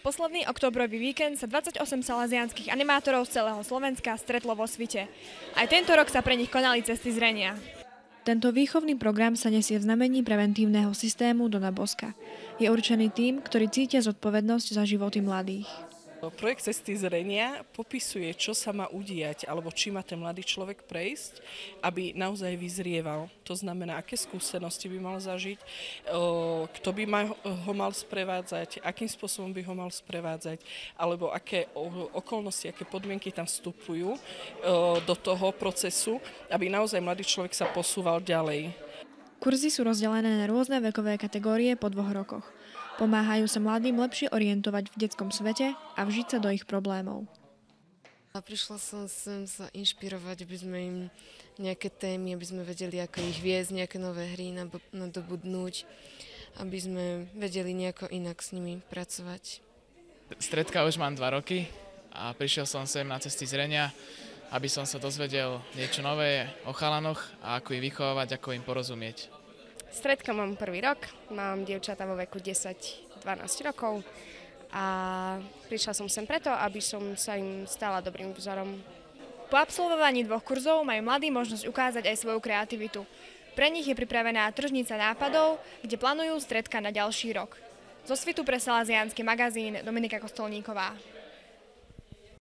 Posledný októbrový víkend sa 28 salazianskych animátorov z celého Slovenska stretlo vo Svite. Aj tento rok sa pre nich konali cesty zrenia. Tento výchovný program sa nesie v znamení preventívneho systému Dona Boska. Je určený tým, ktorí cítia zodpovednosť za životy mladých. Projekt Cesty zrenia popisuje, čo sa má udiať, alebo či má ten mladý človek prejsť, aby naozaj vyzrieval. To znamená, aké skúsenosti by mal zažiť, kto by ho mal sprevádzať, akým spôsobom by ho mal sprevádzať, alebo aké okolnosti, aké podmienky tam vstupujú do toho procesu, aby naozaj mladý človek sa posúval ďalej. Kurzy sú rozdelené na rôzne vekové kategórie po 2 rokoch. Pomáhajú sa mladým lepšie orientovať v detskom svete a vžiť sa do ich problémov. Prišla som sem sa inšpirovať, aby sme im nejaké témy, aby sme vedeli, ako ich viesť, nejaké nové hry nadobudnúť, aby sme vedeli nejako inak s nimi pracovať. Stredka už mám 2 roky a prišiel som sem na Cesty zrenia, aby som sa dozvedel niečo nové o chalanoch a ako ich vychovávať, ako im porozumieť. Stredka mám 1. rok, mám dievčatá vo veku 10-12 rokov a prišla som sem preto, aby som sa im stala dobrým vzorom. Po absolvovaní 2 kurzov majú mladí možnosť ukázať aj svoju kreativitu. Pre nich je pripravená tržnica nápadov, kde plánujú stredka na ďalší rok. Zo Svitu pre Salaziánsky magazín Dominika Kostolníková.